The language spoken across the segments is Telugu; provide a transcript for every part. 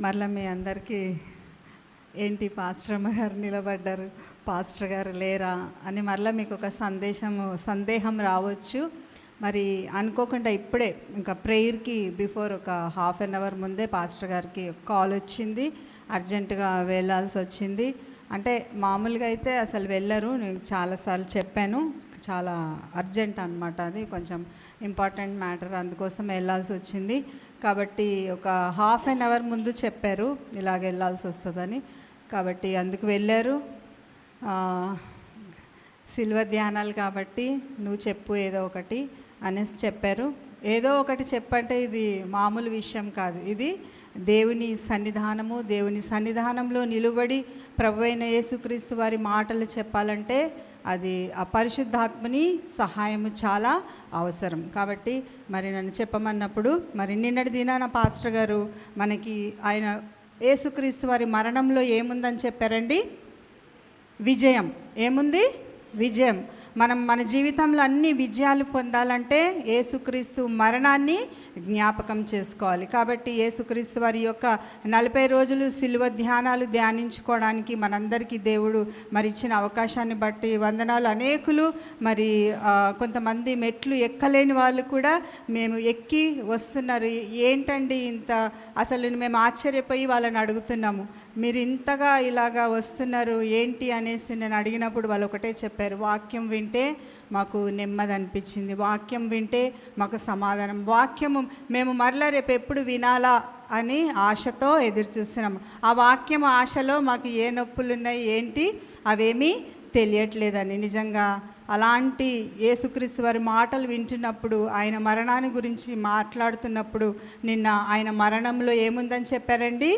మరలా మీ అందరికీ ఏంటి పాస్టర్ అమ్మ గారు నిలబడ్డారు, పాస్టర్ గారు లేరా అని మరలా మీకు ఒక సందేహం రావచ్చు. మరి అనుకోకుండా ఇప్పుడే ఇంకా ప్రేయర్కి బిఫోర్ ఒక హాఫ్ అన్ అవర్ ముందే పాస్టర్ గారికి కాల్ వచ్చింది, అర్జెంటుగా వెళ్ళాల్సి వచ్చింది. అంటే మామూలుగా అయితే అసలు వెళ్ళరు, నేను చాలాసార్లు చెప్పాను, చాలా అర్జెంట్ అనమాట, అది కొంచెం ఇంపార్టెంట్ మ్యాటర్, అందుకోసం వెళ్ళాల్సి వచ్చింది. కాబట్టి ఒక హాఫ్ అన్ అవర్ ముందు చెప్పారు ఇలాగ వెళ్ళాల్సి వస్తుందని, కాబట్టి అందుకు వెళ్ళారు. సిల్వ ధ్యానాలు కాబట్టి నువ్వు చెప్పు ఏదో ఒకటి అనేసి చెప్పారు. ఏదో ఒకటి చెప్పంటే ఇది మామూలు విషయం కాదు, ఇది దేవుని సన్నిధానము. దేవుని సన్నిధానంలో నిలువడి ప్రభువైన యేసుక్రీస్తు వారి మాటలు చెప్పాలంటే అది ఆ పరిశుద్ధాత్మని సహాయము చాలా అవసరం. కాబట్టి మరి నన్ను చెప్పమన్నప్పుడు మరి నిన్నటి దినాన పాస్టర్ గారు మనకి ఆయన యేసుక్రీస్తు వారి మరణంలో ఏముందని చెప్పారండి? విజయం. ఏముంది? విజయం. మనం మన జీవితంలో అన్ని విజయాలు పొందాలంటే యేసుక్రీస్తు మరణాన్ని జ్ఞాపకం చేసుకోవాలి. కాబట్టి యేసుక్రీస్తు వారి యొక్క 40 రోజులు సిలువ ధ్యానాలు ధ్యానించుకోవడానికి మనందరికీ దేవుడు మరి ఇచ్చిన అవకాశాన్ని బట్టి వందనాలు. అనేకులు మరి కొంతమంది మెట్లు ఎక్కలేని వాళ్ళు కూడా మేము ఎక్కి వస్తున్నారు. ఏంటండి ఇంత, అసలు మేము ఆశ్చర్యపోయి వాళ్ళని అడుగుతున్నాము, మీరు ఇంతగా ఇలాగా వస్తున్నారు ఏంటి అనేసి నేను అడిగినప్పుడు వాళ్ళు ఒకటే చెప్పారు, వాక్యం వింటే మాకు నెమ్మది అనిపించింది, వాక్యం వింటే మాకు సమాధానం, వాక్యము మేము మరలా రేపు ఎప్పుడు వినాలా అని ఆశతో ఎదురు చూస్తున్నాము. ఆ వాక్యం ఆశలో మాకు ఏ నొప్పులు ఉన్నాయి ఏంటి అవేమీ తెలియట్లేదని. నిజంగా అలాంటి యేసుక్రీస్తు వారి మాటలు వింటున్నప్పుడు, ఆయన మరణాన్ని గురించి మాట్లాడుతున్నప్పుడు నిన్న ఆయన మరణంలో ఏముందని చెప్పారండి?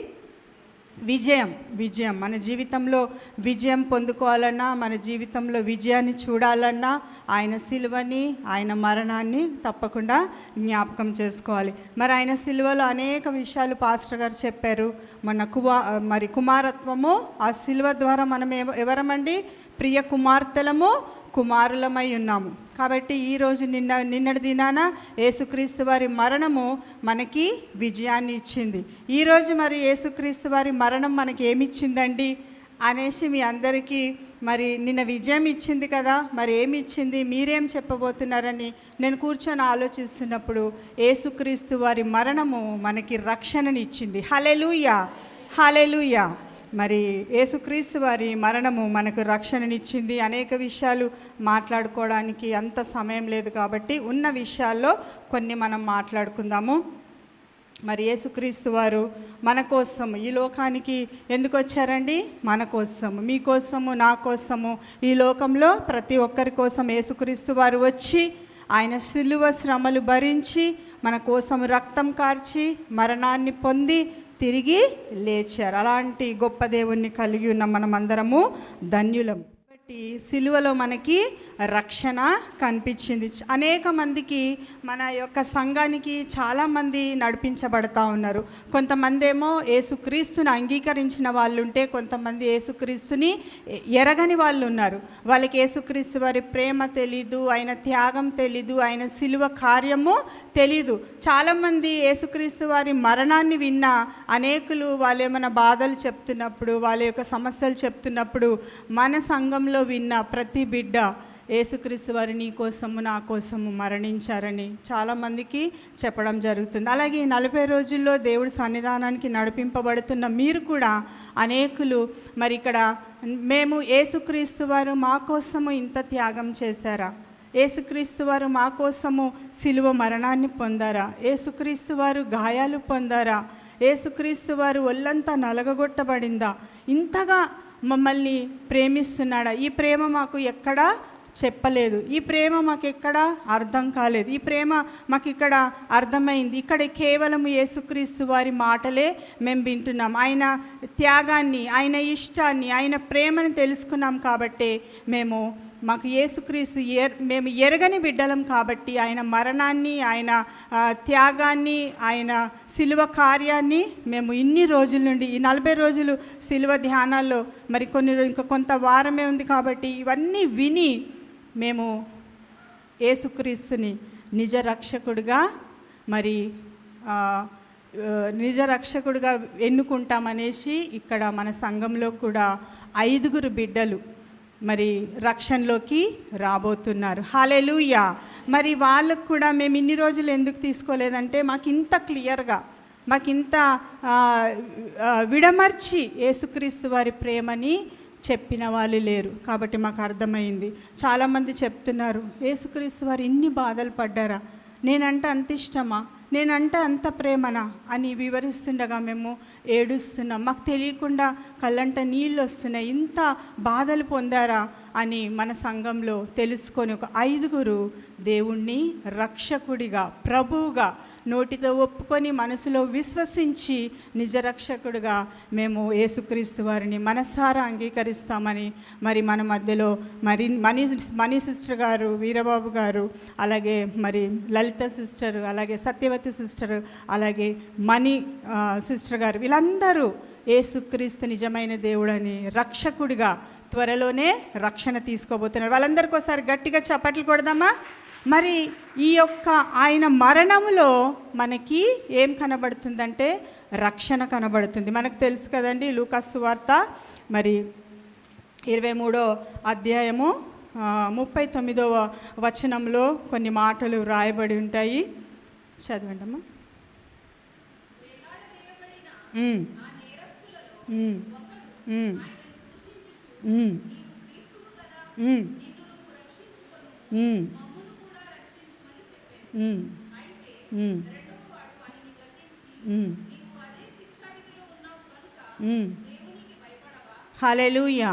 విజయం. విజయం. మన జీవితంలో విజయం పొందుకోవాలన్నా, మన జీవితంలో విజయాన్ని చూడాలన్నా ఆయన సిలువని, ఆయన మరణాన్ని తప్పకుండా జ్ఞాపకం చేసుకోవాలి. మరి ఆయన సిలువలో అనేక విషయాలు పాస్టర్ గారు చెప్పారు. మన కుమారత్వము, ఆ సిలువ ద్వారా మనం ఎవరమండి? ప్రియ కుమార్తెలము, కుమారులమై ఉన్నాము. కాబట్టి ఈరోజు నిన్నటి దినాన యేసుక్రీస్తు వారి మరణము మనకి విజయాన్ని ఇచ్చింది. ఈరోజు మరి యేసుక్రీస్తు వారి మరణం మనకి ఏమిచ్చిందండి అనేసి మీ అందరికీ మరి నిన్న విజయం ఇచ్చింది కదా, మరి ఏమి ఇచ్చింది, మీరేం చెప్పబోతున్నారని నేను కూర్చొని ఆలోచిస్తున్నప్పుడు యేసుక్రీస్తు వారి మరణము మనకి రక్షణని ఇచ్చింది. హల్లెలూయా, హల్లెలూయా. మరి యేసుక్రీస్తు వారి మరణము మనకు రక్షణనిచ్చింది. అనేక విషయాలు మాట్లాడుకోవడానికి అంత సమయం లేదు కాబట్టి ఉన్న విషయాల్లో కొన్ని మనం మాట్లాడుకుందాము. మరి యేసుక్రీస్తు వారు మన కోసం ఈ లోకానికి ఎందుకు వచ్చారండి? మన కోసము, మీకోసము, నా కోసము, ఈ లోకంలో ప్రతి ఒక్కరి కోసం యేసుక్రీస్తు వారు వచ్చి ఆయన సిలువ శ్రమలు భరించి మన కోసం రక్తం కార్చి మరణాన్ని పొంది తిరిగి లేచారు. అలాంటి గొప్ప దేవుణ్ణి కలిగి ఉన్న మనమందరము ధన్యులం. కాబట్టి సిలువలో మనకి రక్షణ కనిపించింది. అనేక మందికి, మన యొక్క సంఘానికి చాలామంది నడిపించబడతా ఉన్నారు. కొంతమంది ఏమో యేసుక్రీస్తుని అంగీకరించిన వాళ్ళు ఉంటే, కొంతమంది యేసుక్రీస్తుని ఎరగని వాళ్ళు ఉన్నారు. వాళ్ళకి యేసుక్రీస్తు వారి ప్రేమ తెలీదు, ఆయన త్యాగం తెలీదు, ఆయన సిలువ కార్యము తెలీదు. చాలామంది యేసుక్రీస్తు వారి మరణాన్ని విన్న అనేకులు వాళ్ళు ఏమైనా బాధలు చెప్తున్నప్పుడు, వాళ్ళ యొక్క సమస్యలు చెప్తున్నప్పుడు మన సంఘంలో విన్న ప్రతి బిడ్డ యేసుక్రీస్తు వారు నీ కోసము, నా కోసము మరణించారని చాలామందికి చెప్పడం జరుగుతుంది. అలాగే 40 రోజుల్లో దేవుడి సన్నిధానానికి నడిపింపబడుతున్న మీరు కూడా అనేకులు మరి ఇక్కడ మేము యేసుక్రీస్తు వారు మా కోసము ఇంత త్యాగం చేశారా, యేసుక్రీస్తు వారు మా కోసము సిలువ మరణాన్ని పొందారా, యేసుక్రీస్తు వారు గాయాలు పొందారా, యేసుక్రీస్తు వారు ఒళ్ళంతా నలగగొట్టబడిందా, ఇంతగా మమ్మల్ని ప్రేమిస్తున్నాడా, ఈ ప్రేమ మాకు ఎక్కడా చెప్పలేదు, ఈ ప్రేమ మాకు ఎక్కడ అర్థం కాలేదు, ఈ ప్రేమ మాకు ఇక్కడ అర్థమైంది, ఇక్కడ కేవలం యేసుక్రీస్తు వారి మాటలే మేము వింటున్నాం, ఆయన త్యాగాన్ని, ఆయన ఇష్టాన్ని, ఆయన ప్రేమని తెలుసుకున్నాం. కాబట్టి మాకు యేసుక్రీస్తు మేము ఎరగని బిడ్డలం కాబట్టి ఆయన మరణాన్ని, ఆయన త్యాగాన్ని, ఆయన సిలువ కార్యాన్ని మేము ఇన్ని రోజుల నుండి, ఈ 40 రోజులు సిలువ ధ్యానాల్లో మరి ఇంకా కొంత వారమే ఉంది కాబట్టి ఇవన్నీ విని మేము యేసుక్రీస్తుని నిజ రక్షకుడిగా మరి నిజ రక్షకుడిగా ఎన్నుకుంటామనేసి ఇక్కడ మన సంఘంలో కూడా 5 బిడ్డలు మరి రక్షణలోకి రాబోతున్నారు. హల్లెలూయా. మరి వాళ్ళకు కూడా మేము ఇన్ని రోజులు ఎందుకు తీసుకోలేదంటే మాకు ఇంత క్లియర్గా, మాకింత విడమర్చి యేసుక్రీస్తు వారి ప్రేమని చెప్పిన వాళ్ళు లేరు. కాబట్టి మాకు అర్థమైంది. చాలామంది చెప్తున్నారు, యేసుక్రీస్తు వారు ఇన్ని బాధలు పడ్డారా, నేనంటే అంత ఇష్టమా, నేనంటే అంత ప్రేమనా అని వివరిస్తుండగా మేము ఏడుస్తున్నాం. మాకు తెలియకుండా కళ్ళంట నీళ్ళు వస్తున్నాయి, ఇంత బాధలు పొందారా అని మన సంఘంలో తెలుసుకొని ఒక 5 దేవుణ్ణి రక్షకుడిగా, ప్రభువుగా నోటితో ఒప్పుకొని మనసులో విశ్వసించి నిజరక్షకుడిగా మేము యేసుక్రీస్తు వారిని మనసారా అంగీకరిస్తామని మరి మన మధ్యలో మరి మణి సిస్టర్ గారు, వీరబాబు గారు, అలాగే మరి లలిత సిస్టర్, అలాగే సత్యవతి సిస్టర్, అలాగే మణి సిస్టర్ గారు, వీళ్ళందరూ యేసుక్రీస్తు నిజమైన దేవుడని రక్షకుడిగా త్వరలోనే రక్షణ తీసుకోబోతున్నారు. వాళ్ళందరికీ ఒకసారి గట్టిగా చప్పట్లు కొడదామా? మరి ఈ యొక్క ఆయన మరణములో మనకి ఏం కనబడుతుందంటే రక్షణ కనబడుతుంది. మనకు తెలుసు కదండి, లూకాసు సువార్త మరి 23వ అధ్యాయము 39వ వచనంలో కొన్ని మాటలు రాయబడి ఉంటాయి. చదవండి అమ్మా. హల్లెలూయా.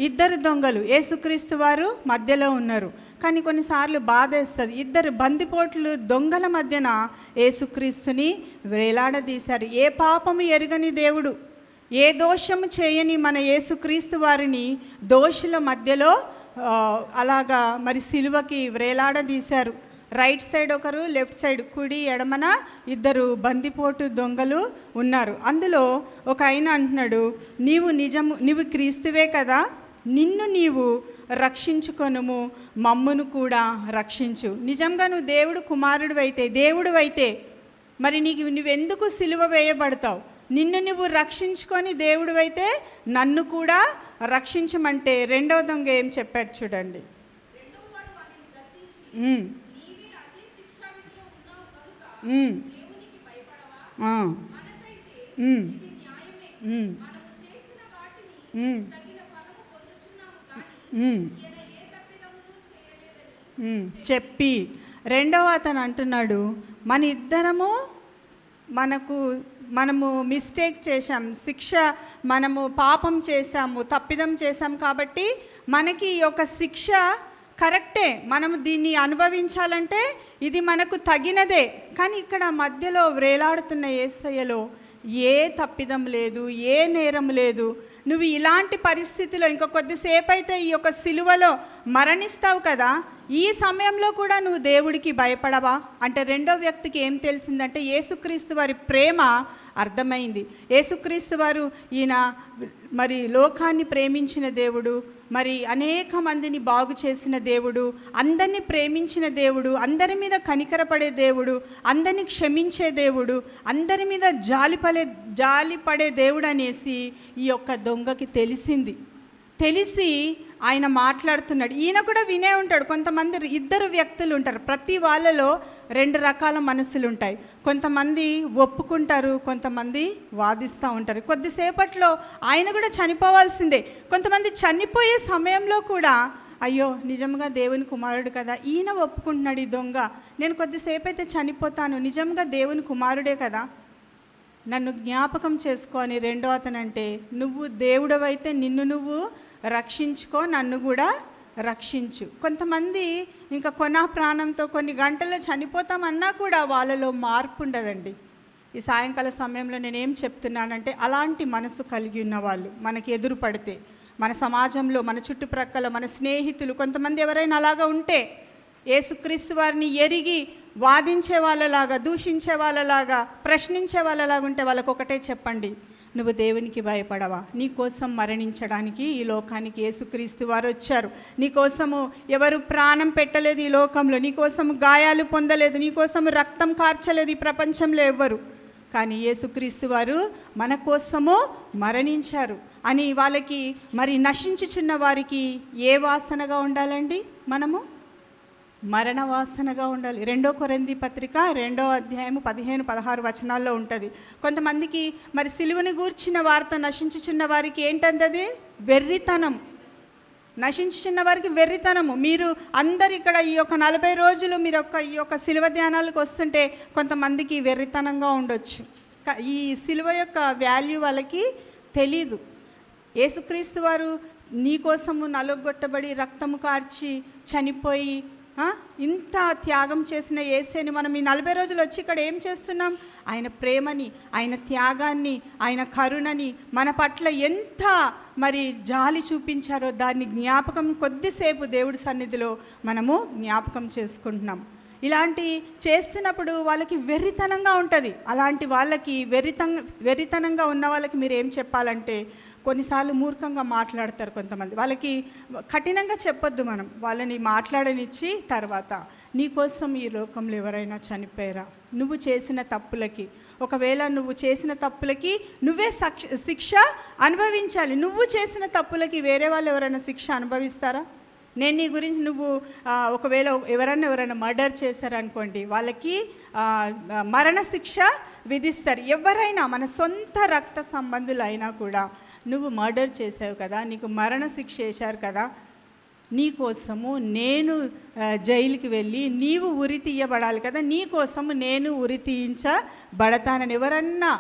2 దొంగలు, యేసుక్రీస్తు వారు మధ్యలో ఉన్నారు. కానీ కొన్నిసార్లు బాధ వేస్తుంది. 2 బందిపోట్లు దొంగల మధ్యన యేసుక్రీస్తుని వేలాడదీశారు. ఏ పాపము ఎరుగని దేవుడు, ఏ దోషము చేయని మన యేసుక్రీస్తు వారిని దోషుల మధ్యలో అలాగా మరి సిలువకి వేలాడదీశారు. రైట్ సైడ్ ఒకరు, లెఫ్ట్ సైడ్, కుడి ఎడమన 2 బందిపోటు దొంగలు ఉన్నారు. అందులో ఒక ఆయన అంటున్నాడు, నీవు క్రీస్తువే కదా, నిన్ను నీవు రక్షించుకొనుము, మమ్మును కూడా రక్షించు. నిజంగా నువ్వు దేవుడు అయితే మరి నువ్వెందుకు సిలువ వేయబడతావు? నిన్ను నువ్వు రక్షించుకొని దేవుడు అయితే నన్ను కూడా రక్షించమంటే రెండవ దొంగ ఏం చెప్పాడు చూడండి. చెప్పి రెండవ అతను అంటున్నాడు, మన ఇద్దరము మనము మిస్టేక్ చేశాం, శిక్ష మనము పాపం చేశాము, తప్పిదం చేశాం, కాబట్టి మనకి ఈ యొక్క శిక్ష కరెక్టే, మనము దీన్ని అనుభవించాలంటే ఇది మనకు తగినదే. కానీ ఇక్కడ మధ్యలో వేలాడుతున్న యేసయ్యలో ఏ తప్పిదం లేదు, ఏ నేరం లేదు. నువ్వు ఇలాంటి పరిస్థితిలో ఇంకా కొద్దిసేపు అయితే ఈ యొక్క సిలువలో మరణిస్తావు కదా, ఈ సమయంలో కూడా నువ్వు దేవుడికి భయపడవా అంటే రెండో వ్యక్తికి ఏం తెలిసిందంటే యేసుక్రీస్తు వారి ప్రేమ అర్థమైంది. యేసుక్రీస్తు వారు ఈయన మరి లోకాన్ని ప్రేమించిన దేవుడు, మరి అనేక మందిని బాగు చేసిన దేవుడు, అందరినీ ప్రేమించిన దేవుడు, అందరి మీద కనికరపడే దేవుడు, అందరినీ క్షమించే దేవుడు, అందరి మీద జాలిపడే దేవుడు అనేసి ఈ యొక్క దొంగకి తెలిసి ఆయన మాట్లాడుతున్నాడు. ఈయన కూడా వినే ఉంటాడు. కొంతమంది 2 వ్యక్తులు ఉంటారు, ప్రతి వాళ్ళలో 2 రకాల మనసులు ఉంటాయి. కొంతమంది ఒప్పుకుంటారు, కొంతమంది వాదిస్తూ ఉంటారు. కొద్దిసేపట్లో ఆయన కూడా చనిపోవాల్సిందే. కొంతమంది చనిపోయే సమయంలో కూడా అయ్యో నిజంగా దేవుని కుమారుడు కదా, ఈయన ఒప్పుకుంటున్నాడు, ఈ దొంగ నేను కొద్దిసేపు అయితే చనిపోతాను, నిజంగా దేవుని కుమారుడే కదా, నన్ను జ్ఞాపకం చేసుకో అని రెండో అతనంటే, నువ్వు దేవుడవైతే నిన్ను నువ్వు రక్షించుకో, నన్ను కూడా రక్షించు. కొంతమంది ఇంకా ప్రాణంతో కొన్ని గంటల్లో చనిపోతామన్నా కూడా వాళ్ళలో మార్పు ఉండదండి. ఈ సాయంకాల సమయంలో నేనేం చెప్తున్నానంటే, అలాంటి మనసు కలిగి ఉన్న వాళ్ళు మనకి ఎదురు పడితే, మన సమాజంలో మన చుట్టుప్రక్కల మన స్నేహితులు కొంతమంది ఎవరైనా అలాగా ఉంటే, యేసుక్రీస్తు వారిని ఎరిగి వాదించే వాళ్ళలాగా, దూషించే వాళ్ళలాగా, ప్రశ్నించే వాళ్ళలాగా ఉంటే వాళ్ళకు ఒకటే చెప్పండి, నువ్వు దేవునికి భయపడవా? నీకోసం మరణించడానికి ఈ లోకానికి యేసుక్రీస్తు వారు వచ్చారు. నీకోసము ఎవరు ప్రాణం పెట్టలేదు ఈ లోకంలో, నీకోసము గాయాలు పొందలేదు, నీకోసము రక్తం కార్చలేదు ఈ ప్రపంచంలో ఎవ్వరు. కానీ యేసుక్రీస్తు వారు మన కోసము మరణించారు అని వాళ్ళకి మరి నశించుచున్న వారికి ఏ వాసనగా ఉండాలండి? మనము మరణ వాసనగా ఉండాలి. 2 కొరింథీ పత్రిక 2వ అధ్యాయము 15-16 వచనాల్లో ఉంటుంది. కొంతమందికి మరి సిలువను గూర్చిన వార్త నశించుచున్న వారికి ఏంటంటది? వెర్రితనం. నశించుచున్న వారికి వెర్రితనము. మీరు అందరు ఇక్కడ ఈ యొక్క 40 రోజులు మీరు ఈ యొక్క సిలువ ధ్యానాలకు వస్తుంటే కొంతమందికి వెర్రితనంగా ఉండొచ్చు. ఈ సిలువ యొక్క వాల్యూ వాళ్ళకి తెలీదు. యేసుక్రీస్తు వారు నీ కోసము నలుగొట్టబడి రక్తము కార్చి చనిపోయి ఇంత త్యాగం చేసిన యేసుని మనం ఈ 40 రోజులు వచ్చి ఇక్కడ ఏం చేస్తున్నాం? ఆయన ప్రేమని, ఆయన త్యాగాన్ని, ఆయన కరుణని, మన పట్ల ఎంత మరి జాలి చూపించారో దాన్ని జ్ఞాపకం కొద్దిసేపు దేవుడి సన్నిధిలో మనము జ్ఞాపకం చేసుకుంటున్నాం. ఇలాంటి చేస్తున్నప్పుడు వాళ్ళకి వెర్రితనంగా ఉంటుంది. అలాంటి వాళ్ళకి వెర్రితనంగా ఉన్న వాళ్ళకి మీరు ఏం చెప్పాలంటే, కొన్నిసార్లు మూర్ఖంగా మాట్లాడతారు కొంతమంది. వాళ్ళకి కఠినంగా చెప్పొద్దు, మనం వాళ్ళని మాట్లాడనిచ్చి తర్వాత నీకోసం ఈ లోకంలో ఎవరైనా చనిపోయారా? నువ్వు చేసిన తప్పులకి, ఒకవేళ నువ్వు చేసిన తప్పులకి నువ్వే శిక్ష అనుభవించాలి. నువ్వు చేసిన తప్పులకి వేరే వాళ్ళు ఎవరైనా శిక్ష అనుభవిస్తారా? నేను నీ గురించి నువ్వు ఒకవేళ ఎవరైనా మర్డర్ చేశారనుకోండి, వాళ్ళకి మరణశిక్ష విధిస్తారు. ఎవరైనా మన సొంత రక్త సంబంధులైనా కూడా నువ్వు మర్డర్ చేసావు కదా, నీకు మరణశిక్ష వేశారు కదా, నీకోసము నేను జైలుకి వెళ్ళి నీవు ఉరి తీయబడాలి కదా, నీకోసము నేను ఉరి తీయించబడతానని ఎవరన్నా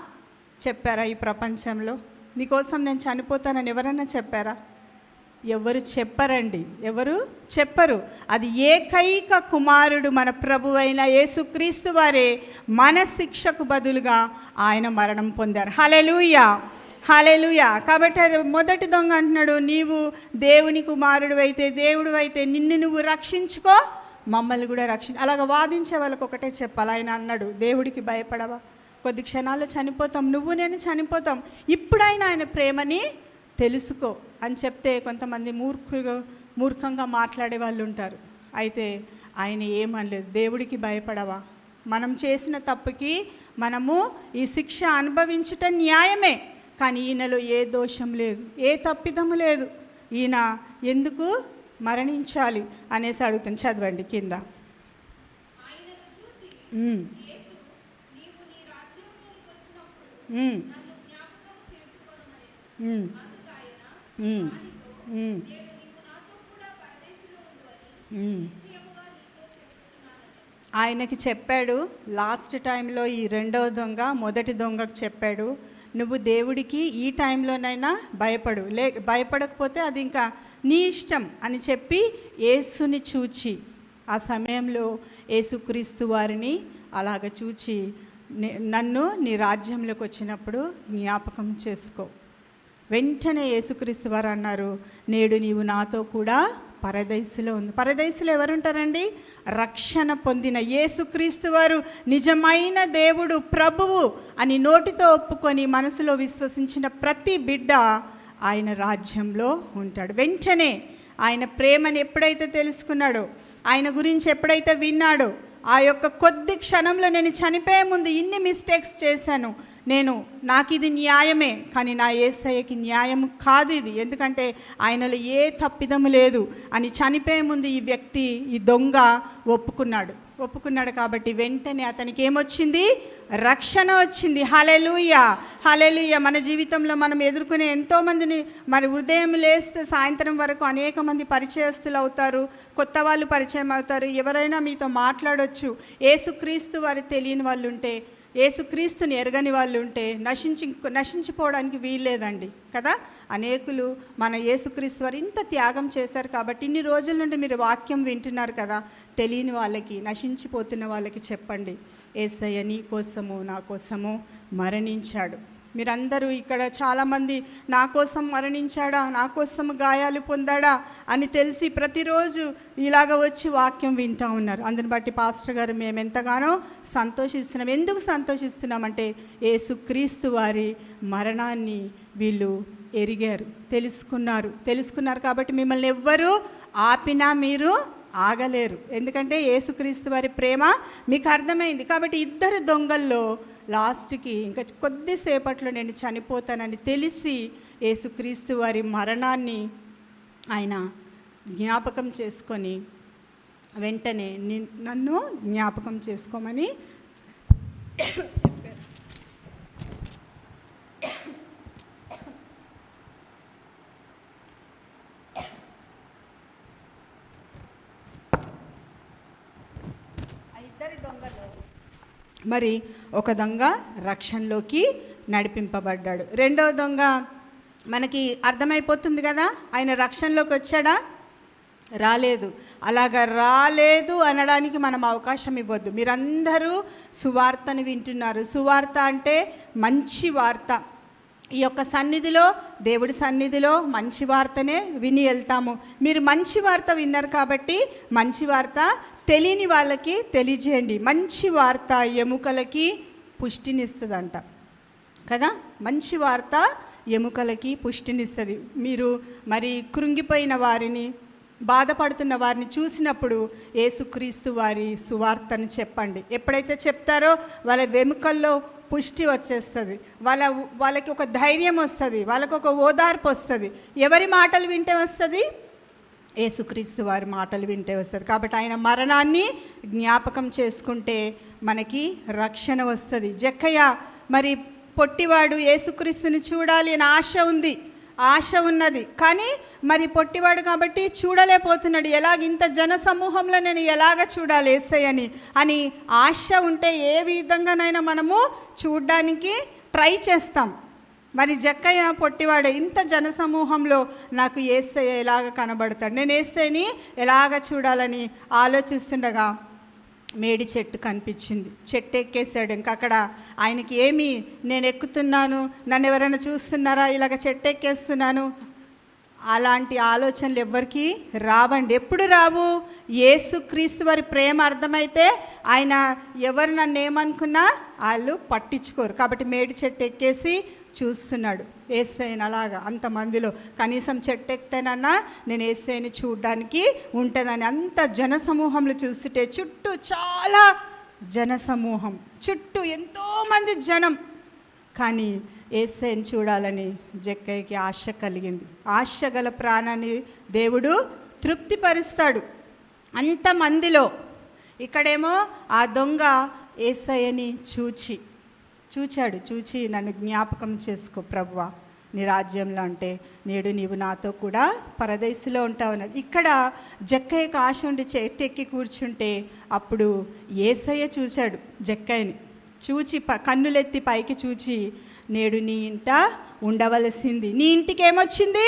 చెప్పారా? ఈ ప్రపంచంలో నీకోసం నేను చనిపోతానని ఎవరన్నా చెప్పారా? ఎవరు చెప్పరండి, ఎవరు చెప్పరు. అది ఏకైక కుమారుడు మన ప్రభువైన యేసుక్రీస్తు వారే మన శిక్షకు బదులుగా ఆయన మరణం పొందారు. హల్లెలూయా, హల్లెలూయా. కాబట్టి మొదటి దొంగ అంటున్నాడు, నీవు దేవుని కుమారుడు అయితే, దేవుడు అయితే నిన్ను నువ్వు రక్షించుకో, మమ్మల్ని కూడా అలాగ వాదించే వాళ్ళకి ఒకటే చెప్పాలి. ఆయన అన్నాడు, దేవుడికి భయపడవా? కొద్ది క్షణాల్లో చనిపోతాం, నువ్వు నేను చనిపోతాం, ఇప్పుడైనా ఆయన ప్రేమని తెలుసుకో అని చెప్తే కొంతమంది మూర్ఖంగా మాట్లాడే వాళ్ళు ఉంటారు. అయితే ఆయన ఏమనలేదు, దేవుడికి భయపడవా? మనం చేసిన తప్పుకి మనము ఈ శిక్ష అనుభవించుట న్యాయమే, కానీ ఈయనలో ఏ దోషం లేదు, ఏ తప్పిదము లేదు, ఈయన ఎందుకు మరణించాలి అనేసి అడుగుతాను. చదవండి కింద. ఆయనకి చెప్పాడు లాస్ట్ టైంలో, ఈ రెండవ దొంగ మొదటి దొంగకు చెప్పాడు, నువ్వు దేవుడికి ఈ టైంలోనైనా భయపడకపోతే అది ఇంకా నీ ఇష్టం అని చెప్పి యేసుని చూచి, ఆ సమయంలో యేసుక్రీస్తు వారిని అలాగ చూచి, నన్ను నీ రాజ్యంలోకి వచ్చినప్పుడు జ్ఞాపకం చేసుకో. వెంటనే యేసుక్రీస్తు వారు అన్నారు, నేడు నీవు నాతో కూడా పరదైసులో ఉంది. పరదైసులో ఎవరుంటారండి? రక్షణ పొందిన యేసుక్రీస్తు వారు నిజమైన దేవుడు, ప్రభువు అని నోటితో ఒప్పుకొని మనసులో విశ్వసించిన ప్రతి బిడ్డ ఆయన రాజ్యంలో ఉంటాడు. వెంటనే ఆయన ప్రేమను ఎప్పుడైతే తెలుసుకున్నాడో, ఆయన గురించి ఎప్పుడైతే విన్నాడో, ఆ యొక్క కొద్ది క్షణంలో నేను చనిపోయే ముందు ఇన్ని మిస్టేక్స్ చేశాను, నాకు ఇది న్యాయమే, కానీ నా యేసయ్యకి న్యాయం కాదు ఇది, ఎందుకంటే ఆయనలో ఏ తప్పిదము లేదు అని చనిపోయే ముందు ఈ వ్యక్తి, ఈ దొంగ ఒప్పుకున్నాడు కాబట్టి వెంటనే అతనికి ఏమొచ్చింది? రక్షణ వచ్చింది. హల్లెలూయా, హల్లెలూయా. మన జీవితంలో మనం ఎదుర్కొనే ఎంతోమందిని, మరి ఉదయం లేస్తే సాయంత్రం వరకు అనేక మంది పరిచయస్తులు అవుతారు, కొత్త వాళ్ళు పరిచయం అవుతారు, ఎవరైనా మీతో మాట్లాడొచ్చు. యేసుక్రీస్తు వారు తెలియని వాళ్ళు ఉంటే, యేసుక్రీస్తుని ఎరగని వాళ్ళు ఉంటే నశించిపోవడానికి వీల్లేదండి కదా. అనేకులు మన యేసుక్రీస్తు వారు ఇంత త్యాగం చేశారు కాబట్టి ఇన్ని రోజుల నుండి మీరు వాక్యం వింటున్నారు కదా, తెలియని వాళ్ళకి, నశించిపోతున్న వాళ్ళకి చెప్పండి, యేసయ్య నీ కోసము నా కోసము మరణించాడు. మీరందరూ ఇక్కడ చాలామంది నా కోసం మరణించాడా, నా కోసం గాయాలు పొందాడా అని తెలిసి ప్రతిరోజు ఇలాగ వచ్చి వాక్యం వింటూ ఉన్నారు. అందుని బట్టి పాస్టర్ గారు మేము ఎంతగానో సంతోషిస్తున్నాం. ఎందుకు సంతోషిస్తున్నామంటే యేసుక్రీస్తు వారి మరణాన్ని వీళ్ళు తెలుసుకున్నారు కాబట్టి మిమ్మల్ని ఎవ్వరూ ఆపినా మీరు ఆగలేరు. ఎందుకంటే యేసుక్రీస్తు వారి ప్రేమ మీకు అర్థమైంది. కాబట్టి ఇద్దరు దొంగల్లో లాస్ట్కి ఇంకా కొద్దిసేపట్లో నేను చనిపోతానని తెలిసి యేసుక్రీస్తు వారి మరణాన్ని ఆయన జ్ఞాపకం చేసుకొని వెంటనే నన్ను జ్ఞాపకం చేసుకోమని చెప్పారు. ఇద్దరి దొంగలు మరి ఒక దొంగ రక్షణలోకి నడిపింపబడ్డాడు. రెండో దొంగ మనకి అర్థమైపోతుంది కదా, ఆయన రక్షణలోకి వచ్చాడా? రాలేదు. అలాగా రాలేదు అనడానికి మనం అవకాశం ఇవ్వద్దు. మీరందరూ సువార్తను వింటున్నారు. సువార్త అంటే మంచి వార్త. ఈ యొక్క సన్నిధిలో, దేవుడి సన్నిధిలో మంచి వార్తనే విని వెళ్తాము. మీరు మంచి వార్త విన్నారు కాబట్టి మంచి వార్త తెలియని వాళ్ళకి తెలియజేయండి. మంచి వార్త ఎముకలకి పుష్టినిస్తుందంట కదా. మంచి వార్త ఎముకలకి పుష్టినిస్తుంది. మీరు మరి కృంగిపోయిన వారిని, బాధపడుతున్న వారిని చూసినప్పుడు యేసుక్రీస్తు వారి సువార్తను చెప్పండి. ఎప్పుడైతే చెప్తారో వాళ్ళ వెముకల్లో పుష్టి వచ్చేస్తుంది, వాళ్ళకి ఒక ధైర్యం వస్తుంది, వాళ్ళకు ఒక ఓదార్పు వస్తుంది. ఎవరి మాటలు వింటే వస్తుంది? యేసుక్రీస్తు వారి మాటలు వింటే వస్తుంది. కాబట్టి ఆయన మరణాన్ని జ్ఞాపకం చేసుకుంటే మనకి రక్షణ వస్తుంది. జక్కయ్య మరి పొట్టివాడు యేసుక్రీస్తుని చూడాలి అని ఆశ ఉన్నది, కానీ మరి పొట్టివాడు కాబట్టి చూడలేకపోతున్నాడు. ఇంత జన సమూహంలో నేను ఎలాగ చూడాలి యేసయ్యని అని ఆశ ఉంటే ఏ విధంగానైనా మనము చూడడానికి ట్రై చేస్తాం. మరి జక్కయ్య పొట్టివాడే, ఇంత జన సమూహంలో నాకు యేసయ్య ఎలాగ కనబడతాడు, నేను యేసయ్యని ఎలాగ చూడాలని ఆలోచిస్తుండగా మేడి చెట్టు కనిపించింది. చెట్టు ఎక్కేసాడు. ఇంకా అక్కడ ఆయనకి నేను ఎక్కుతున్నాను, నన్ను ఎవరైనా చూస్తున్నారా, ఇలాగ చెట్టు ఎక్కేస్తున్నాను, అలాంటి ఆలోచనలు ఎవ్వరికి రావండి. ఎప్పుడు రావు? యేసుక్రీస్తు వారి ప్రేమ అర్థమైతే ఆయన ఎవరు నన్ను ఏమనుకున్నా వాళ్ళు పట్టించుకోరు. కాబట్టి మేడి చెట్టు ఎక్కేసి చూస్తున్నాడు యేసయ్యని. అలాగా అంతమందిలో కనీసం చెట్టు ఎక్కితేనన్నా నేను యేసయ్యని చూడడానికి ఉంటుందని అంత జనసమూహంలో చూస్తుంటే చుట్టూ చాలా జనసమూహం, చుట్టూ ఎంతోమంది జనం, కానీ యేసయ్యని చూడాలని జక్కయ్యకి ఆశ కలిగింది. ఆశ గల ప్రాణాన్ని దేవుడు తృప్తిపరుస్తాడు అంతమందిలో. ఇక్కడేమో ఆ దొంగ యేసయ్యని చూచి నన్ను జ్ఞాపకం చేసుకో ప్రభువా నీ రాజ్యంలో, అంటే నేడు నీవు నాతో కూడా పరదేశంలో ఉంటావన్నాడు. ఇక్కడ జక్కయ్యకు ఆశ ఉండి చెట్టు ఎక్కి కూర్చుంటే అప్పుడు యేసయ్య చూశాడు జక్కయ్యని. చూచి కన్నులెత్తి పైకి చూచి, నేడు నీ ఇంట ఉండవలసింది, నీ ఇంటికి ఏమొచ్చింది?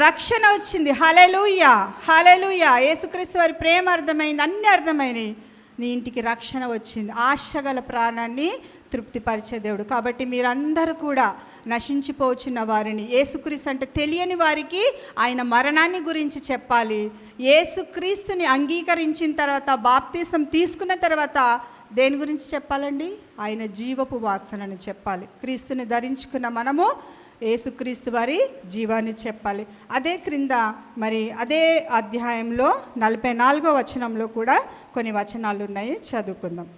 రక్షణ వచ్చింది. హల్లెలూయా, హల్లెలూయా. యేసుక్రీస్తు వారి ప్రేమ అర్థమైంది, అన్నీ అర్థమైనాయి. నీ ఇంటికి రక్షణ వచ్చింది. ఆశగల ప్రాణాన్ని తృప్తిపరిచే దేవుడు. కాబట్టి మీరందరూ కూడా నశించిపోచున్న వారిని, యేసుక్రీస్తు అంటే తెలియని వారికి ఆయన మరణాన్ని గురించి చెప్పాలి. యేసుక్రీస్తుని అంగీకరించిన తర్వాత, బాప్తీసం తీసుకున్న తర్వాత దేని గురించి చెప్పాలండి? ఆయన జీవపు వాసనని చెప్పాలి. క్రీస్తుని ధరించుకున్న మనము యేసుక్రీస్తు వారి జీవాన్ని చెప్పాలి. అదే క్రింద మరి అదే అధ్యాయంలో 44వ వచనంలో కూడా కొన్ని వచనాలు ఉన్నాయి, చదువుకుందాం.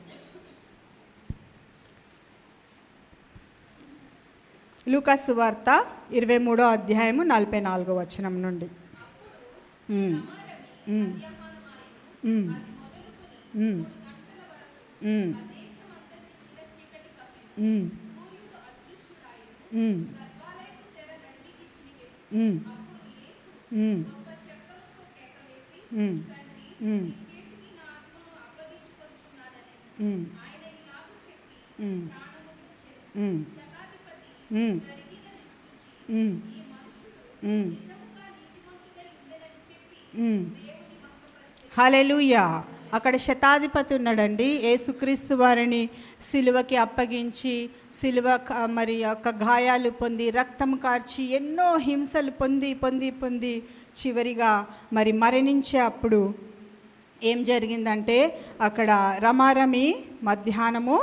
లూకా సువార్త 23వ అధ్యాయము 44వ వచనం నుండి. హల్లెలూయా. అక్కడ శతాధిపతి ఉన్నాడండి. యేసుక్రీస్తు వారిని సిలువకి అప్పగించి, సిలువ మరి యొక్క గాయాలు పొంది, రక్తం కార్చి, ఎన్నో హింసలు పొంది చివరిగా మరి మరణించే అప్పుడు ఏం జరిగిందంటే, అక్కడ రమారమి మధ్యాహ్నము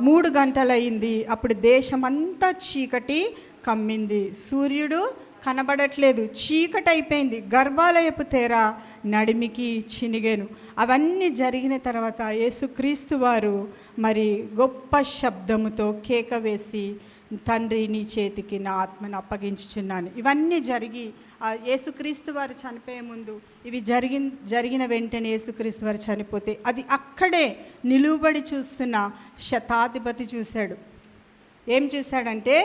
3 గంటలయింది. అప్పుడు దేశమంతా చీకటి కమ్మింది, సూర్యుడు కనబడట్లేదు, చీకటి అయిపోయింది, గర్భాలయపు తెర నడిమికి చినిగేను. అవన్నీ జరిగిన తర్వాత యేసుక్రీస్తు వారు మరి గొప్ప శబ్దముతో కేక వేసి, తండ్రి నీ చేతికి నా ఆత్మను అప్పగించుచున్నాను. ఇవన్నీ జరిగి యేసుక్రీస్తు వారు చనిపోయే ముందు ఇవి జరిగిన వెంటనే యేసుక్రీస్తు వారు చనిపోతే అది అక్కడే నిలువబడి చూస్తున్న శతాధిపతి చూశాడు. ఏం చూశాడంటే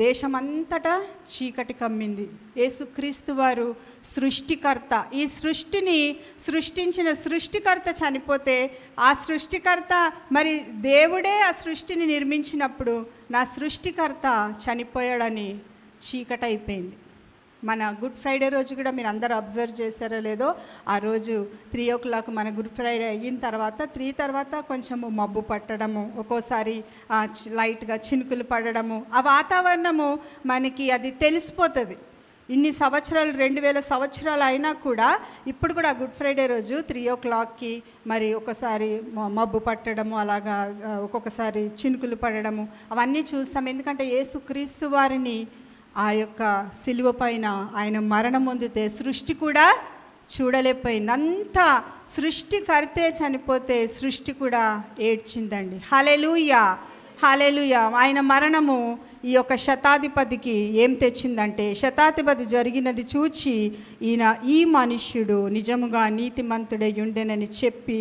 దేశమంతటా చీకటి కమ్మింది. యేసుక్రీస్తు వారు సృష్టికర్త. ఈ సృష్టిని సృష్టించిన సృష్టికర్త చనిపోతే ఆ సృష్టికర్త మరి దేవుడే ఆ సృష్టిని నిర్మించినప్పుడు నా సృష్టికర్త చనిపోయాడని చీకటి అయిపోయింది. మన గుడ్ ఫ్రైడే రోజు కూడా మీరు అందరూ అబ్జర్వ్ చేశారో లేదో, ఆ రోజు 3 o'clock మన గుడ్ ఫ్రైడే అయిన తర్వాత 3 తర్వాత కొంచెము మబ్బు పట్టడము, ఒక్కోసారి లైట్గా చినుకులు పడడము, ఆ వాతావరణము మనకి అది తెలిసిపోతుంది. ఇన్ని సంవత్సరాలు 2000 సంవత్సరాలు అయినా కూడా ఇప్పుడు కూడా గుడ్ ఫ్రైడే రోజు 3 o'clockకి మరి ఒకసారి మబ్బు పట్టడము, అలాగా ఒక్కొక్కసారి చినుకులు పడడము అవన్నీ చూస్తాం. ఎందుకంటే యేసుక్రీస్తు వారిని ఆ యొక్క సిలువ పైన ఆయన మరణం పొందితే సృష్టి కూడా చూడలేకపోయింది. అంతా సృష్టికర్తే చనిపోతే సృష్టి కూడా ఏడ్చిందండి. హల్లెలూయా, హల్లెలూయా. ఆయన మరణము ఈ యొక్క శతాధిపతికి ఏం తెచ్చిందంటే, శతాధిపతి జరిగినది చూచి ఈయన ఈ మనుష్యుడు నిజముగా నీతిమంతుడై ఉండెనని చెప్పి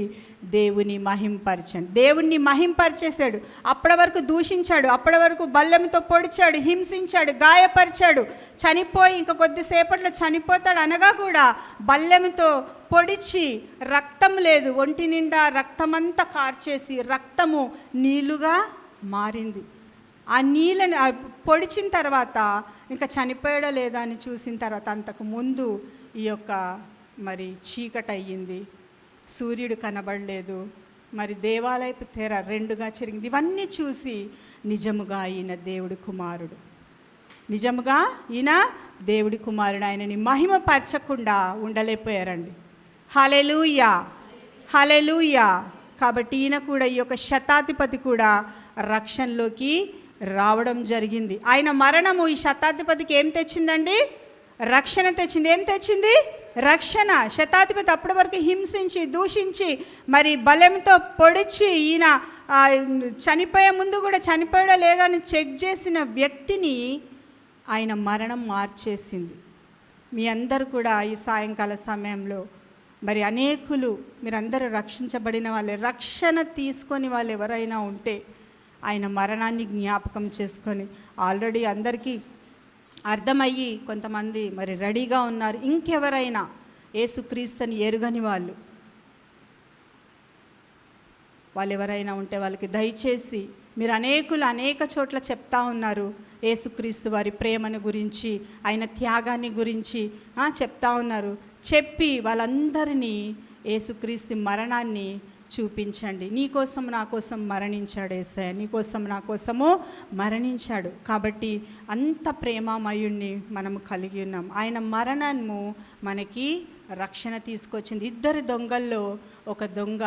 దేవుని మహింపరిచాడు. దేవుణ్ణి మహింపరిచేశాడు. అప్పటి వరకు దూషించాడు, అప్పటి వరకు బల్లెంతో పొడిచాడు, హింసించాడు, గాయపరిచాడు. చనిపోయి ఇంకా కొద్దిసేపట్లో చనిపోతాడు అనగా కూడా బల్లెంతో పొడిచి రక్తం లేదు, ఒంటి నిండా రక్తమంతా కార్చేసి రక్తము నీళ్లుగా మారింది. ఆ నీళ్ళని పొడిచిన తర్వాత ఇంకా చనిపోయాడో లేదా అని చూసిన తర్వాత అంతకు ముందు ఈ యొక్క మరి చీకటి అయ్యింది, సూర్యుడు కనబడలేదు, మరి దేవాలయపు తెర 2గా చెరిగింది. ఇవన్నీ చూసి నిజముగా ఈయన దేవుడి కుమారుడు, నిజముగా ఈయన దేవుడి కుమారుడు, ఆయనని మహిమపరచకుండా ఉండలేకపోయారండి. హల్లెలూయా, హల్లెలూయా. కాబట్టి ఈయన కూడా ఈ యొక్క శతాధిపతి కూడా రక్షణలోకి రావడం జరిగింది. ఆయన మరణము ఈ శతాధిపతికి ఏం తెచ్చిందండి? రక్షణ తెచ్చింది. ఏం తెచ్చింది? రక్షణ. శతాధిపతి అప్పటి వరకు హింసించి దూషించి మరి బలంతో పొడిచి ఈయన చనిపోయే ముందు కూడా చనిపోయాడో లేదో అని చెక్ చేసిన వ్యక్తిని ఆయన మరణం మార్చేసింది. మీ అందరూ కూడా ఈ సాయంకాల సమయంలో మరి అనేకులు మీరందరూ రక్షించబడిన వాళ్ళే, రక్షణ తీసుకొని వాళ్ళు ఎవరైనా ఉంటే ఆయన మరణాన్ని జ్ఞాపకం చేసుకొని ఆల్రెడీ అందరికీ అర్థమయ్యి కొంతమంది మరి రెడీగా ఉన్నారు. ఇంకెవరైనా యేసుక్రీస్తుని ఎరుగని వాళ్ళు ఎవరైనా ఉంటే వాళ్ళకి దయచేసి మీరు అనేక చోట్ల చెప్తా ఉన్నారు యేసుక్రీస్తు వారి ప్రేమను గురించి, ఆయన త్యాగాన్ని గురించి చెప్తా ఉన్నారు. చెప్పి వాళ్ళందరినీ యేసుక్రీస్తు మరణాన్ని చూపించండి. నీకోసం నా కోసం మరణించాడు యేసయ్య, నీకోసం నా కోసము మరణించాడు. కాబట్టి అంత ప్రేమమయుణ్ణి మనము కలిగి ఉన్నాం. ఆయన మరణము మనకి రక్షణ తీసుకొచ్చింది. 2 దొంగల్లో ఒక దొంగ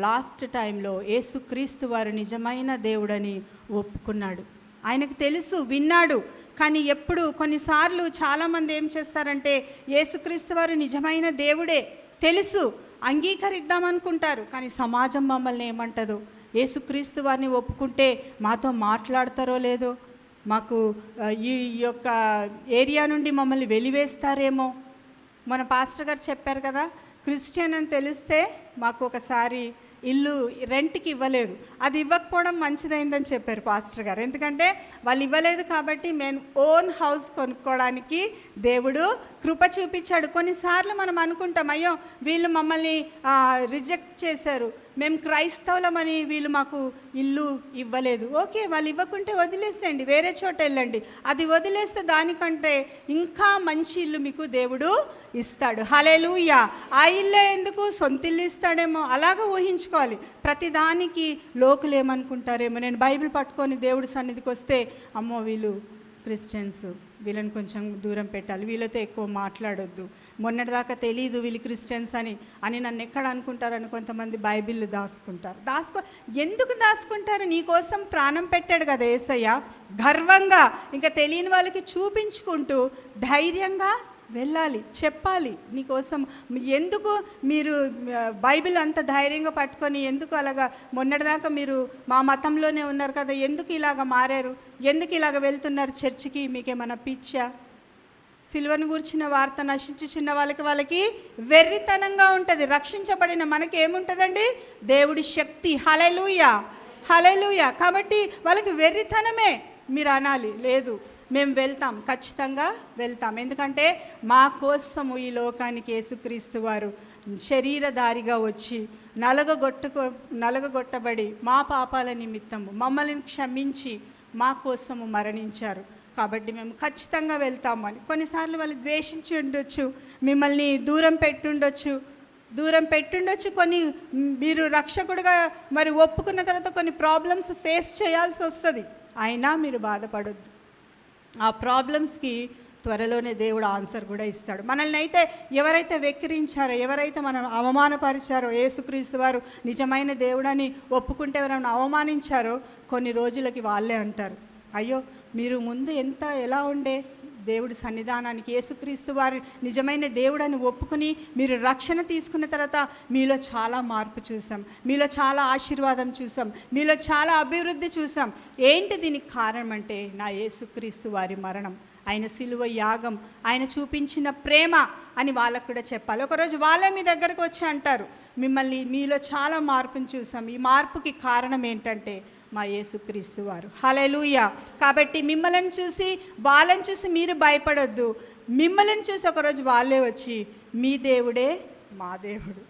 లాస్ట్ టైంలో యేసుక్రీస్తు వారు నిజమైన దేవుడని ఒప్పుకున్నాడు. ఆయనకు తెలుసు, విన్నాడు. కానీ ఎప్పుడు కొన్నిసార్లు చాలామంది ఏం చేస్తారంటే యేసుక్రీస్తు వారు నిజమైన దేవుడే తెలుసు, అంగీకరిద్దామనుకుంటారు. కానీ సమాజం మమ్మల్ని ఏమంటుందో, యేసుక్రీస్తు వారిని ఒప్పుకుంటే మాతో మాట్లాడతారో లేదో, మాకు ఈ యొక్క ఏరియా నుండి మమ్మల్ని వెలివేస్తారేమో. మన పాస్టర్ గారు చెప్పారు కదా, క్రిస్టియన్ అని తెలిస్తే మాకు ఒకసారి ఇల్లు రెంట్కి ఇవ్వలేదు, అది ఇవ్వకపోవడం మంచిదైందని చెప్పారు పాస్టర్ గారు. ఎందుకంటే వాళ్ళు ఇవ్వలేదు కాబట్టి మేము ఓన్ హౌస్ కొనుక్కోవడానికి దేవుడు కృప చూపించాడు. కొన్నిసార్లు మనం అనుకుంటాం, అయ్యో వీళ్ళు మమ్మల్ని రిజెక్ట్ చేశారు, మేము క్రైస్తవులమని వీళ్ళు మాకు ఇల్లు ఇవ్వలేదు. ఓకే, వాళ్ళు ఇవ్వకుంటే వదిలేసేయండి, వేరే చోట వెళ్ళండి. అది వదిలేస్తే దానికంటే ఇంకా మంచి ఇల్లు మీకు దేవుడు ఇస్తాడు. హల్లెలూయా. ఆ ఇల్లే ఎందుకు, సొంత ఇల్లు ఇస్తాడేమో, అలాగ ఊహించుకోవాలి. ప్రతిదానికి లోకులు ఏమనుకుంటారేమో. నేను బైబిల్ పట్టుకొని దేవుడి సన్నిధికి వస్తే, అమ్మో వీళ్ళు క్రిస్టియన్స్, వీళ్ళని కొంచెం దూరం పెట్టాలి, వీళ్ళతో ఎక్కువ మాట్లాడొద్దు, మొన్నటిదాకా తెలీదు వీళ్ళు క్రిస్టియన్స్ అని నన్ను ఎక్కడ అనుకుంటారని కొంతమంది బైబిల్ దాచుకుంటారు. ఎందుకు దాచుకుంటారు? నీకోసం ప్రాణం పెట్టాడు కదా యేసయ్య. గర్వంగా ఇంకా తెలియని వాళ్ళకి చూపించుకుంటూ ధైర్యంగా వెళ్ళాలి, చెప్పాలి. నీకోసం ఎందుకు మీరు బైబిల్ అంత ధైర్యంగా పట్టుకొని ఎందుకు అలాగా, మొన్నటిదాకా మీరు మా మతంలోనే ఉన్నారు కదా, ఎందుకు ఇలాగ మారారు, ఎందుకు ఇలాగ వెళ్తున్నారు చర్చికి? మీకేమన్నా పిచ్చా? సిలువను గురించిన వార్త నశించుచున్న వాళ్ళకి వెర్రితనంగా ఉంటుంది. రక్షించబడిన మనకి ఏముంటుందండి? దేవుడి శక్తి. హల్లెలూయా, హల్లెలూయా. కాబట్టి వాళ్ళకి వెర్రితనమే. మీరు అనాలి, లేదు మేము వెళ్తాం, ఖచ్చితంగా వెళ్తాం. ఎందుకంటే మా కోసము ఈ లోకానికి యేసుక్రీస్తు వారు శరీరధారిగా వచ్చి నలగగొట్టబడి మా పాపాల నిమిత్తము మమ్మల్ని క్షమించి మా కోసము మరణించారు. కాబట్టి మేము ఖచ్చితంగా వెళ్తామని. కొన్నిసార్లు వాళ్ళు ద్వేషించి ఉండొచ్చు, మిమ్మల్ని దూరం పెట్టుండొచ్చు. కొన్ని మీరు రక్షకుడిగా మరి ఒప్పుకున్న తర్వాత కొన్ని ప్రాబ్లమ్స్ ఫేస్ చేయాల్సి వస్తుంది. అయినా మీరు బాధపడొద్దు. ఆ ప్రాబ్లమ్స్కి త్వరలోనే దేవుడు ఆన్సర్ కూడా ఇస్తాడు. మనల్ని అయితే ఎవరైతే వెక్కిరించారో, ఎవరైతే మనం అవమానపరిచారో, యేసుక్రీస్తు వారు నిజమైన దేవుడని ఒప్పుకుంటే ఎవరైనా అవమానించారో, కొన్ని రోజులకి వాళ్ళే అంటారు, అయ్యో మీరు ముందు ఎలా ఉండే దేవుడి సన్నిధానానికి, యేసుక్రీస్తు వారి నిజమైన దేవుడని ఒప్పుకుని మీరు రక్షణ తీసుకున్న తర్వాత మీలో చాలా మార్పు చూసాం, మీలో చాలా ఆశీర్వాదం చూసాం, మీలో చాలా అభివృద్ధి చూసాం. ఏంటి దీనికి కారణం అంటే నా యేసుక్రీస్తు వారి మరణం, ఆయన సిలువ యాగం, ఆయన చూపించిన ప్రేమ అని వాళ్ళకు కూడా చెప్పాలి. ఒకరోజు వాళ్ళే మీ దగ్గరకు వచ్చి అంటారు, మీలో చాలా మార్పును చూసాం, ఈ మార్పుకి కారణం ఏంటంటే మా యేసుక్రీస్తు వారు. హల్లెలూయా. కాబట్టి మిమ్మల్ని చూసి వాళ్ళని చూసి మీరు భయపడొద్దు. మిమ్మల్ని చూసి ఒకరోజు వాళ్ళే వచ్చి మీ దేవుడే మా దేవుడు,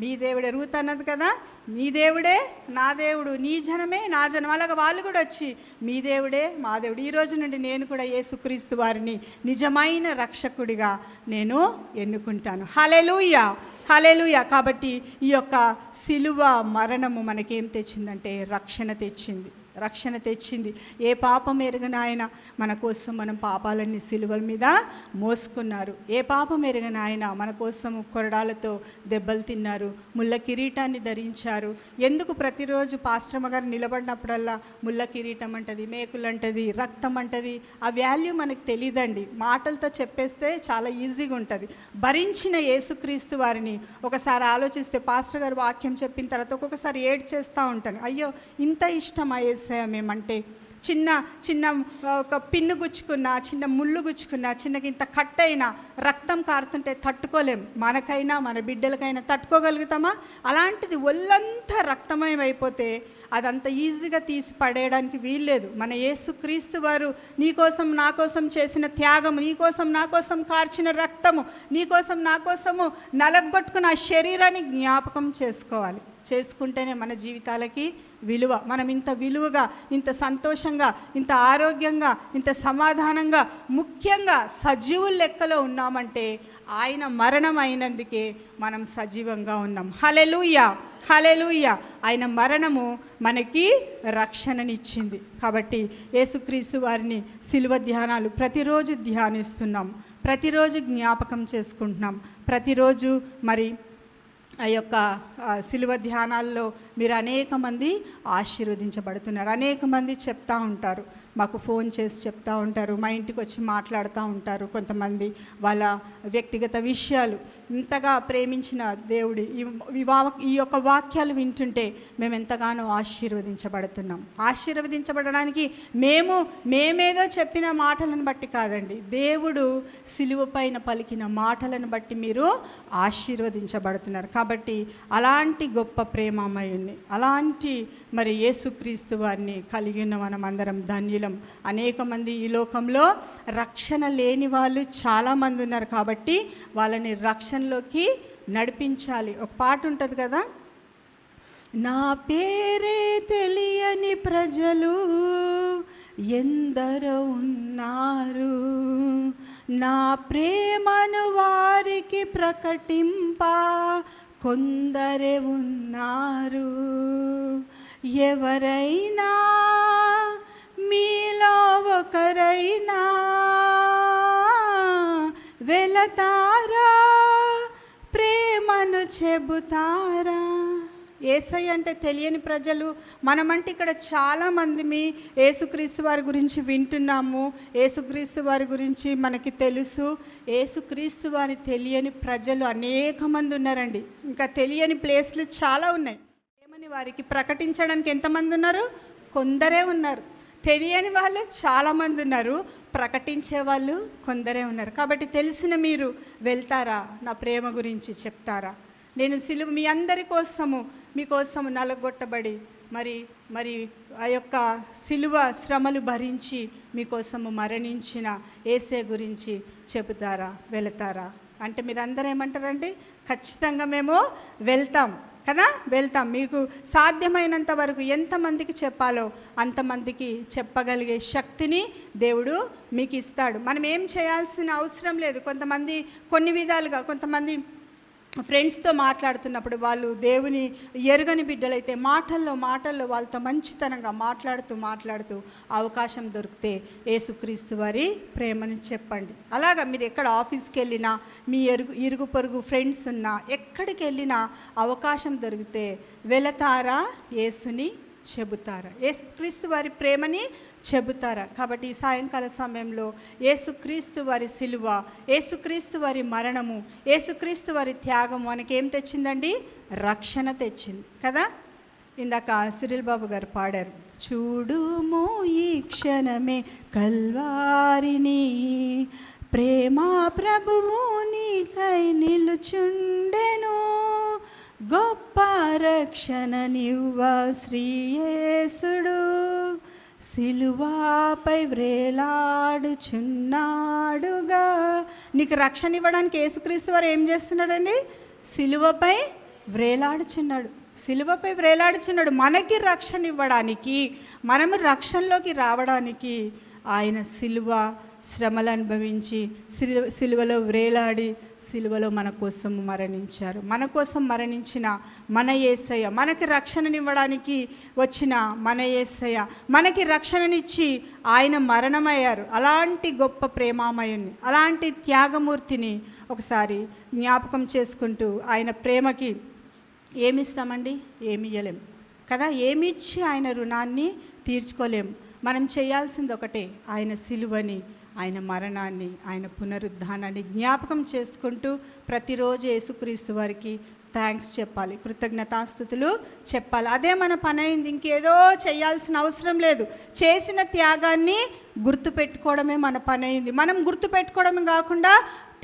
మీ దేవుడే, రూత్ అన్నది కదా, మీ దేవుడే నా దేవుడు, నీ జనమే నా జనం, అలాగా వాళ్ళు కూడా వచ్చి మీ దేవుడే మా దేవుడు. ఈ రోజు నుండి నేను కూడా యేసుక్రీస్తు వారిని నిజమైన రక్షకుడిగా నేను ఎన్నుకుంటాను. హల్లెలూయా, హల్లెలూయా. కాబట్టి ఈ యొక్క సిలువ మరణము మనకేం తెచ్చిందంటే రక్షణ తెచ్చింది. ఏ పాపం ఎరగని ఆయన మన కోసం మనం పాపాలన్నీ సిలువల మీద మోసుకున్నారు. ఏ పాపం ఎరగని ఆయన మన కోసం కొరడాలతో దెబ్బలు తిన్నారు, ముళ్ళ కిరీటాన్ని ధరించారు. ఎందుకు ప్రతిరోజు పాస్టర్మ గారు నిలబడినప్పుడల్లా ముళ్ళ కిరీటం అంటది, మేకులు అంటది, రక్తం అంటది, ఆ వాల్యూ మనకు తెలియదండి. మాటలతో చెప్పేస్తే చాలా ఈజీగా ఉంటుంది. భరించిన యేసుక్రీస్తు వారిని ఒకసారి ఆలోచిస్తే, పాస్టర్ గారు వాక్యం చెప్పిన తర్వాత ఒక్కొక్కసారి ఏడ్చేస్తూ ఉంటాను, అయ్యో ఇంత ఇష్టమా మేమంటే. చిన్న ఒక పిన్ను గుచ్చుకున్నా, చిన్న ముళ్ళు గుచ్చుకున్నా, చిన్నకింత కట్ అయినా రక్తం కారుతుంటే తట్టుకోలేం. మనకైనా మన బిడ్డలకైనా తట్టుకోగలుగుతామా? అలాంటిది ఒళ్ళంతా రక్తమయం అయిపోతే అదంత ఈజీగా తీసి పడేయడానికి వీల్లేదు. మన యేసుక్రీస్తు వారు నీకోసం నా కోసం చేసిన త్యాగము, నీకోసం నా కోసం కార్చిన రక్తము, నీకోసం నా కోసము నలగొట్టుకున్న ఆ శరీరాన్ని జ్ఞాపకం చేసుకుంటేనే మన జీవితాలకి విలువ. మనం ఇంత విలువగా, ఇంత సంతోషంగా, ఇంత ఆరోగ్యంగా, ఇంత సమాధానంగా, ముఖ్యంగా సజీవుల లెక్కలో ఉన్నామంటే ఆయన మరణం అయినందుకే మనం సజీవంగా ఉన్నాం. హల్లెలూయా, హల్లెలూయా. ఆయన మరణము మనకి రక్షణనిచ్చింది. కాబట్టి యేసుక్రీస్తు వారిని సిలువ ధ్యానాలు ప్రతిరోజు ధ్యానిస్తున్నాం, ప్రతిరోజు జ్ఞాపకం చేసుకుంటున్నాం. ప్రతిరోజు మరి ఆ యొక్క సిలువ ధ్యానాల్లో మీరు అనేక మంది ఆశీర్వదించబడుతున్నారు. అనేక మంది చెప్తూ ఉంటారు, మాకు ఫోన్ చేసి చెప్తూ ఉంటారు, మా ఇంటికి వచ్చి మాట్లాడుతూ ఉంటారు. కొంతమంది వాళ్ళ వ్యక్తిగత విషయాలు, ఇంతగా ప్రేమించిన దేవుడి ఈ యొక్క వాక్యాలు వింటుంటే మేము ఎంతగానో ఆశీర్వదించబడడానికి మేమేదో చెప్పిన మాటలను బట్టి కాదండి, దేవుడు సిలువ పైన పలికిన మాటలను బట్టి మీరు ఆశీర్వదించబడుతున్నారు. కాబట్టి అలాంటి గొప్ప ప్రేమమయుని, అలాంటి మరి యేసుక్రీస్తు వారిని కలిగి ఉన్న మనం అందరం ధన్యులం. అనేక మంది ఈ లోకంలో రక్షణ లేని వాళ్ళు చాలామంది ఉన్నారు. కాబట్టి వాళ్ళని రక్షణలోకి నడిపించాలి. ఒక పాట ఉంటుంది కదా, నా పేరే తెలియని ప్రజలు ఎందరో ఉన్నారు, నా ప్రేమను వారికి ప్రకటింప కొందరే ఉన్నారు, ఎవరైనా మీలో ఒకరైనా ఎవరైనా వెళతారా, ప్రేమను చెబుతారా? యేసయ్య అంటే తెలియని ప్రజలు మనమంటే ఇక్కడ చాలామంది యేసుక్రీస్తు వారి గురించి వింటున్నాము, యేసుక్రీస్తు వారి గురించి మనకి తెలుసు. యేసుక్రీస్తు వారి తెలియని ప్రజలు అనేక మంది ఉన్నారండి. ఇంకా తెలియని ప్లేస్లు చాలా ఉన్నాయి. ఏమని వారికి ప్రకటించడానికి ఎంతమంది ఉన్నారు? కొందరే ఉన్నారు. తెలియని వాళ్ళు చాలామంది ఉన్నారు, ప్రకటించే వాళ్ళు కొందరే ఉన్నారు. కాబట్టి తెలిసిన మీరు వెళ్తారా? నా ప్రేమ గురించి చెప్తారా? నేను సిలువ మీ అందరి కోసము మీకోసము నలగొట్టబడి మరి ఆ యొక్క సిలువ శ్రమలు భరించి మీకోసము మరణించిన యేసే గురించి చెబుతారా? వెళతారా? అంటే మీరందరూ ఏమంటారండి? ఖచ్చితంగా మేము వెళ్తాం కదా, వెళ్తాం. మీకు సాధ్యమైనంత వరకు ఎంతమందికి చెప్పాలో అంతమందికి చెప్పగలిగే శక్తిని దేవుడు మీకు ఇస్తాడు. మనం ఏం చేయాల్సిన అవసరం లేదు. కొంతమంది కొన్ని విధాలుగా కొంతమంది ఫ్రెండ్స్తో మాట్లాడుతున్నప్పుడు వాళ్ళు దేవుని ఎరుగని బిడ్డలైతే మాటల్లో వాళ్ళతో మంచితనంగా మాట్లాడుతూ అవకాశం దొరికితే యేసుక్రీస్తు వారి ప్రేమని చెప్పండి. అలాగా మీరు ఎక్కడ ఆఫీస్కి వెళ్ళినా, మీ ఇరుగు పొరుగు ఫ్రెండ్స్ ఉన్నా, ఎక్కడికి వెళ్ళినా అవకాశం దొరికితే వెళతారా? యేసుని చెబుతారా? యేసుక్రీస్తు వారి ప్రేమని చెబుతారా? కాబట్టి ఈ సాయంకాల సమయంలో యేసుక్రీస్తు వారి సిలువ, యేసుక్రీస్తు వారి మరణము, యేసుక్రీస్తు వారి త్యాగము మనకేం తెచ్చిందండి? రక్షణ తెచ్చింది కదా. ఇందాక సిరిల్ బాబు గారు పాడారు, చూడుము ఈ క్షణమే కల్వారిని, ప్రేమ ప్రభువు నీకై నిలుచుండెను, గొప్ప రక్షణ నివ్వ శ్రీయేసుడు, సిలువాపై వ్రేలాడుచున్నాడుగా. నీకు రక్షణ ఇవ్వడానికి యేసుక్రీస్తు వారు ఏం చేస్తున్నాడండి? సిలువపై వ్రేలాడుచున్నాడు. సిలువపై వ్రేలాడుచున్నాడు. మనకి రక్షణ ఇవ్వడానికి, మనము రక్షణలోకి రావడానికి ఆయన సిలువ శ్రమలు అనుభవించి సిలువలో వ్రేలాడి సిలువలో మన కోసం మరణించారు. మన కోసం మరణించిన మన యేసయ్య, మనకి రక్షణనివ్వడానికి వచ్చిన మన యేసయ్య మనకి రక్షణనిచ్చి ఆయన మరణమయ్యారు. అలాంటి గొప్ప ప్రేమామయుని, అలాంటి త్యాగమూర్తిని ఒకసారి జ్ఞాపకం చేసుకుంటూ ఆయన ప్రేమకి ఏమిస్తామండి? ఏమి ఇయ్యలేం కదా. ఏమిచ్చి ఆయన రుణాన్ని తీర్చుకోలేము. మనం చేయాల్సింది ఒకటే, ఆయన సిలువని, ఆయన మరణాన్ని, ఆయన పునరుద్ధానాన్ని జ్ఞాపకం చేసుకుంటూ ప్రతిరోజు యేసుక్రీస్తు వారికి థ్యాంక్స్ చెప్పాలి, కృతజ్ఞతాస్తుతులు చెప్పాలి. అదే మన పని అయింది. ఇంకేదో చేయాల్సిన అవసరం లేదు. చేసిన త్యాగాన్ని గుర్తుపెట్టుకోవడమే మన పని అయింది. మనం గుర్తుపెట్టుకోవడమే కాకుండా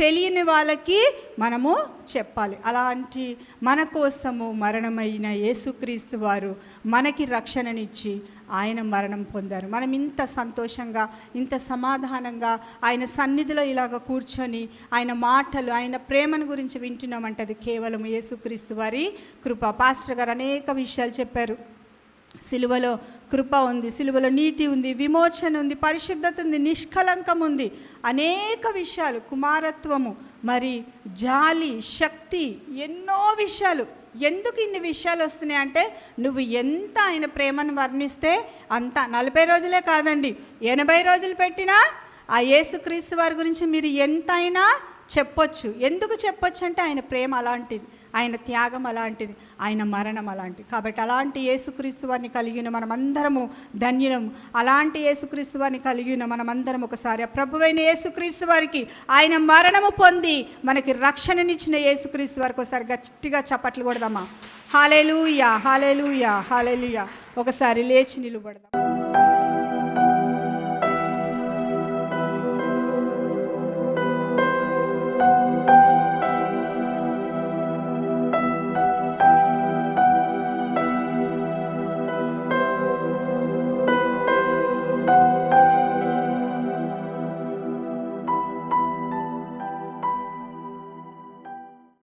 తెలియని వాళ్ళకి మనము చెప్పాలి. అలాంటి మన కోసము మరణమైన యేసుక్రీస్తు వారు మనకి రక్షణనిచ్చి ఆయన మరణం పొందారు. మనం ఇంత సంతోషంగా, ఇంత సమాధానంగా ఆయన సన్నిధిలో ఇలాగ కూర్చొని ఆయన మాటలు, ఆయన ప్రేమను గురించి వింటున్నామంటే అది కేవలం యేసుక్రీస్తు వారి కృప. పాస్టర్ గారు అనేక విషయాలు చెప్పారు. సిలువలో కృప ఉంది, సిలువలో నీతి ఉంది, విమోచన ఉంది, పరిశుద్ధత ఉంది, నిష్కలంకం ఉంది, అనేక విషయాలు, కుమారత్వము, మరి జాలి, శక్తి, ఎన్నో విషయాలు. ఎందుకు ఇన్ని విషయాలు వస్తున్నాయి అంటే నువ్వు ఎంత ఆయన ప్రేమను వర్ణిస్తే అంత. 40 రోజులే కాదండి, 80 రోజులు పెట్టినా ఆ యేసుక్రీస్తు వారి గురించి మీరు ఎంతైనా చెప్పొచ్చు. ఎందుకు చెప్పొచ్చు అంటే ఆయన ప్రేమ అలాంటిది, ఆయన త్యాగం అలాంటిది, ఆయన మరణం అలాంటిది. కాబట్టి అలాంటి యేసుక్రీస్తు వారిని కలిగిన మనమందరము ధన్యులం. అలాంటి యేసుక్రీస్తు వారిని కలిగిన మనమందరం ఒకసారి ఆ ప్రభువైన యేసుక్రీస్తు వారికి, ఆయన మరణము పొంది మనకి రక్షణనిచ్చిన యేసుక్రీస్తు వారికి ఒకసారి గట్టిగా చప్పట్లు కొడదామా? హల్లెలూయా, హల్లెలూయా, హల్లెలూయా. ఒకసారి లేచి నిలబడదాం.